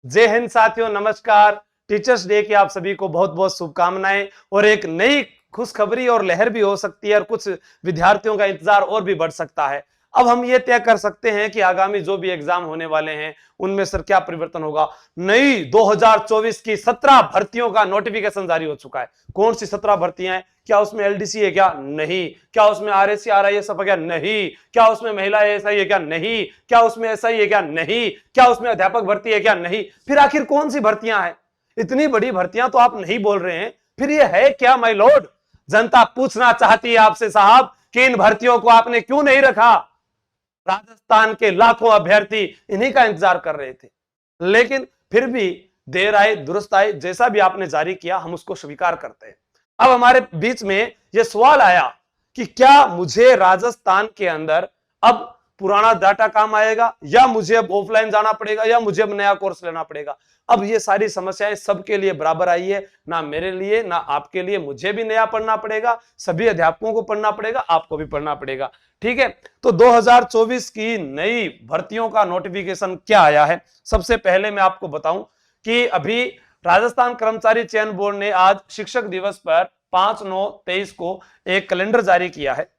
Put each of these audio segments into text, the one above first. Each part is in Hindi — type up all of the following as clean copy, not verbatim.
जय हिंद साथियों, नमस्कार। टीचर्स डे की आप सभी को बहुत बहुत शुभकामनाएं। और एक नई खुशखबरी और लहर भी हो सकती है और कुछ विद्यार्थियों का इंतजार और भी बढ़ सकता है। अब हम ये तय कर सकते हैं कि आगामी जो भी एग्जाम होने वाले हैं उनमें सर क्या परिवर्तन होगा। नई 2024 की 17 भर्तियों का नोटिफिकेशन जारी हो चुका है। कौन सी 17 भर्तियां हैं? क्या उसमें एलडीसी है क्या? नहीं। क्या उसमें आरएससी आरआईएस है क्या? नहीं। क्या उसमें महिला एएसआई है क्या? नहीं। क्या उसमें एसआई है क्या? नहीं। क्या उसमें अध्यापक भर्ती है क्या? नहीं। फिर आखिर कौन सी भर्तियां हैं? इतनी बड़ी भर्तियां तो आप नहीं बोल रहे हैं, फिर ये है क्या माय लॉर्ड? जनता पूछना चाहती है आपसे साहब कि इन भर्तियों को आपने क्यों नहीं रखा। राजस्थान के लाखों अभ्यर्थी इन्हीं का इंतजार कर रहे थे, लेकिन फिर भी देर आए दुरुस्त आए, जैसा भी आपने जारी किया हम उसको स्वीकार करते हैं। अब हमारे बीच में यह सवाल आया कि क्या मुझे राजस्थान के अंदर अब पुराना डाटा काम आएगा, या मुझे अब ऑफलाइन जाना पड़ेगा, या मुझे अब नया कोर्स लेना पड़ेगा। अब ये सारी समस्याएं सबके लिए बराबर आई है, ना मेरे लिए ना आपके लिए। मुझे भी नया पढ़ना पड़ेगा, सभी अध्यापकों को पढ़ना पड़ेगा, आपको भी पढ़ना पड़ेगा। ठीक है, तो 2024 की नई भर्तियों का नोटिफिकेशन क्या आया है। सबसे पहले मैं आपको बताऊं कि अभी राजस्थान कर्मचारी चयन बोर्ड ने आज शिक्षक दिवस पर 5/9/23 को एक कैलेंडर जारी किया है।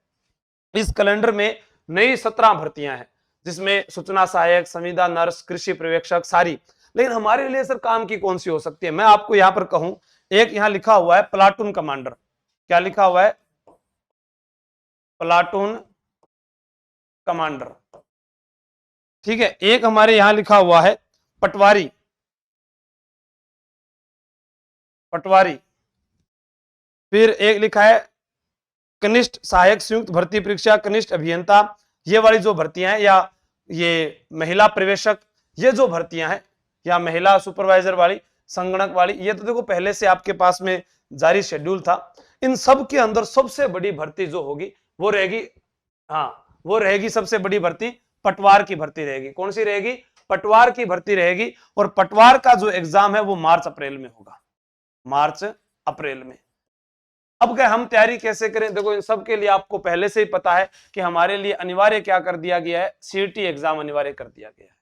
इस कैलेंडर में नई 17 भर्तियां हैं, जिसमें सूचना सहायक, संविदा नर्स, कृषि पर्यवेक्षक सारी। लेकिन हमारे लिए सर काम की कौन सी हो सकती है? मैं आपको यहां पर कहूं, एक यहां लिखा हुआ है प्लाटून कमांडर। क्या लिखा हुआ है? Platoon commander. ठीक है, एक हमारे यहां लिखा हुआ है पटवारी। पटवारी। फिर एक लिखा है कनिष्ठ सहायक संयुक्त भर्ती परीक्षा, कनिष्ठ अभियंता। ये वाली जो भर्तियां हैं, या ये महिला प्रवेशक, ये जो भर्तियां हैं, या महिला सुपरवाइजर वाली, संगणक वाली, ये तो देखो पहले से आपके पास में जारी शेड्यूल था। इन सब के अंदर सबसे बड़ी भर्ती जो होगी वो रहेगी, हाँ वो रहेगी सबसे बड़ी भर्ती पटवार की भर्ती रहेगी। कौन सी रहेगी? पटवार की भर्ती रहेगी। और पटवार का जो एग्जाम है वो मार्च अप्रैल में होगा। मार्च अप्रैल में। अब क्या हम तैयारी कैसे करें? देखो, इन सब के लिए आपको पहले से ही पता है कि हमारे लिए अनिवार्य क्या कर दिया गया है, सीईटी एग्जाम अनिवार्य कर दिया गया है।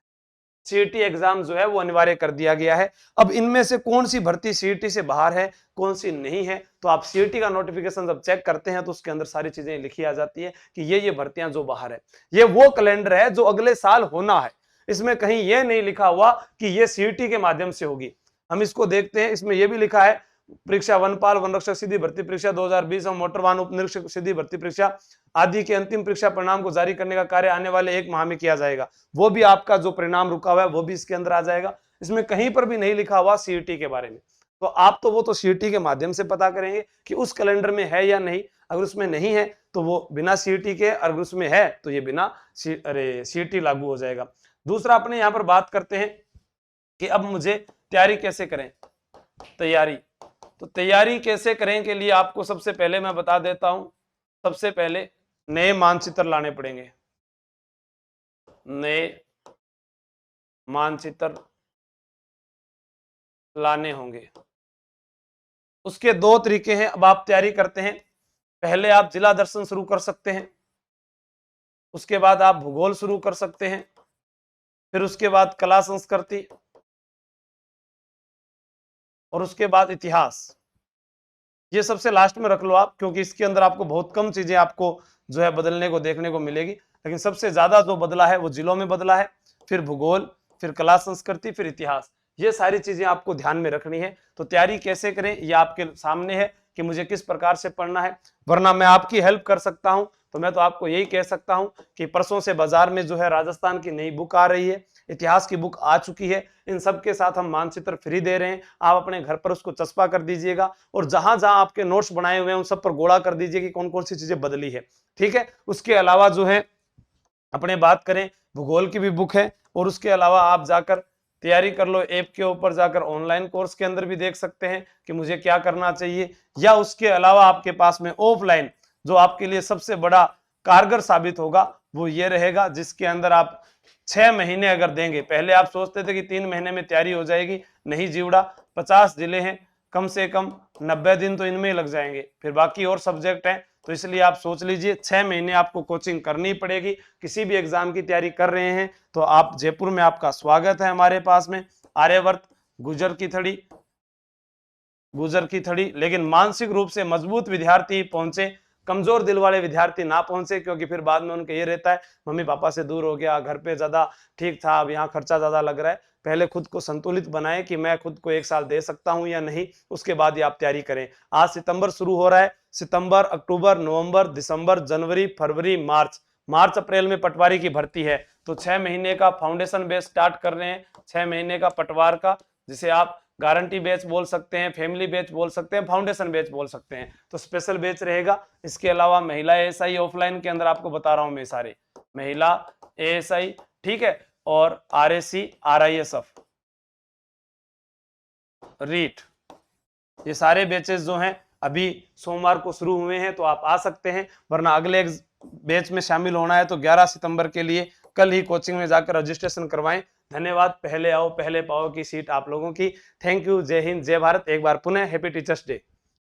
सीईटी एग्जाम जो है वो अनिवार्य कर दिया गया है। अब इनमें से कौन सी भर्ती सीईटी से बाहर है, कौन सी नहीं है, तो आप सीईटी का नोटिफिकेशन जब चेक करते हैं तो उसके अंदर सारी चीजें लिखी आ जाती है कि ये भर्तियां जो बाहर है। ये वो कैलेंडर है जो अगले साल होना है। इसमें कहीं ये नहीं लिखा हुआ कि ये सीईटी के माध्यम से होगी। हम इसको देखते हैं, इसमें यह भी लिखा है परीक्षा वनपाल वनरक्षक सीधी भर्ती परीक्षा 2020 और मोटर वाहन उपनिरीक्षक सीधी भर्ती परीक्षा आदि के अंतिम परीक्षा परिणाम को जारी करने का कार्य आने वाले 1 माह में किया जाएगा। वो भी आपका जो परिणाम रुका हुआ है वो भी इसके अंदर आ जाएगा। इसमें कहीं पर भी नहीं लिखा हुआ सीईटी के बारे में। तो आप तो वो तो सीईटी के माध्यम से पता करेंगे कि उस कैलेंडर में है या नहीं। अगर उसमें नहीं है तो वो बिना सीईटी के, अगर उसमें है तो ये बिना सीईटी लागू हो जाएगा। दूसरा अपने यहाँ पर बात करते हैं कि अब मुझे तैयारी कैसे करें। तैयारी, तो तैयारी कैसे करें के लिए आपको सबसे पहले मैं बता देता हूं। सबसे पहले नए मानचित्र लाने पड़ेंगे। नए मानचित्र लाने होंगे। उसके 2 तरीके हैं। अब आप तैयारी करते हैं, पहले आप जिला दर्शन शुरू कर सकते हैं, उसके बाद आप भूगोल शुरू कर सकते हैं, फिर उसके बाद कला संस्कृति, और उसके बाद इतिहास। ये सबसे लास्ट में रख लो आप, क्योंकि इसके अंदर आपको बहुत कम चीजें आपको जो है बदलने को देखने को मिलेगी। लेकिन सबसे ज्यादा जो बदला है वो जिलों में बदला है, फिर भूगोल, फिर कला संस्कृति, फिर इतिहास। ये सारी चीजें आपको ध्यान में रखनी है। तो तैयारी कैसे करें ये आपके सामने है कि मुझे किस प्रकार से पढ़ना है। वरना मैं आपकी हेल्प कर सकता हूं, तो मैं तो आपको यही कह सकता हूं कि परसों से बाजार में जो है राजस्थान की नई बुक आ रही है, इतिहास की बुक आ चुकी है। इन सब के साथ हम मानचित्र फ्री दे रहे हैं। आप अपने घर पर उसको चस्पा कर दीजिएगा, और जहां जहां आपके नोट्स बनाए हुए हैं उन सब पर गोला कर दीजिए कि कौन कौन सी चीजें बदली है। ठीक है, उसके अलावा जो है अपने बात करें, भूगोल की भी बुक है। और उसके अलावा आप जाकर तैयारी कर लो, ऐप के ऊपर जाकर ऑनलाइन कोर्स के अंदर भी देख सकते हैं कि मुझे क्या करना चाहिए। या उसके अलावा आपके पास में ऑफलाइन जो आपके लिए सबसे बड़ा कारगर साबित होगा वो ये रहेगा, जिसके अंदर आप 6 महीने अगर देंगे। पहले आप सोचते थे कि 3 महीने में तैयारी हो जाएगी, नहीं जीवड़ा। 50 जिले हैं, कम से कम 90 दिन तो इनमें ही लग जाएंगे, फिर बाकी और सब्जेक्ट हैं। तो इसलिए आप सोच लीजिए 6 महीने आपको कोचिंग करनी पड़ेगी। किसी भी एग्जाम की तैयारी कर रहे हैं तो आप जयपुर में, आपका स्वागत है हमारे पास में। आर्यवर्त, गुजर की थड़ी। लेकिन मानसिक रूप से मजबूत विद्यार्थी पहुंचे, कमजोर दिल वाले विद्यार्थी ना पहुंचे, क्योंकि फिर बाद में उनका ये रहता है मम्मी पापा से दूर हो गया, घर पे ज्यादा ठीक था, अब यहाँ खर्चा ज्यादा लग रहा है। पहले खुद को संतुलित बनाए कि मैं खुद को 1 साल दे सकता हूं या नहीं, उसके बाद ही आप तैयारी करें। आज सितंबर शुरू हो रहा है, सितंबर, अक्टूबर, नवंबर, दिसंबर, जनवरी, फरवरी, मार्च अप्रैल में पटवारी की भर्ती है। तो 6 महीने का फाउंडेशन बेस स्टार्ट कर रहे हैं, 6 महीने का पटवार का, जिसे आप गारंटी बैच बोल सकते हैं, फैमिली बैच बोल सकते हैं, फाउंडेशन बैच बोल सकते हैं। तो स्पेशल बैच रहेगा। इसके अलावा महिला एएसआई ऑफलाइन के अंदर आपको बता रहा हूं मैं सारे, महिला एएसआई, ठीक है, और आरएसी, आरआईएसएफ, रीट, ये सारे बैचेस जो हैं अभी सोमवार को शुरू हुए हैं, तो आप आ सकते हैं। वरना अगले बैच में शामिल होना है तो 11 सितंबर के लिए कल ही कोचिंग में जाकर रजिस्ट्रेशन करवाएं। धन्यवाद। पहले आओ पहले पाओ की सीट आप लोगों की। Thank you. जय हिंद, जय भारत। एक बार पुनः हैप्पी टीचर्स डे।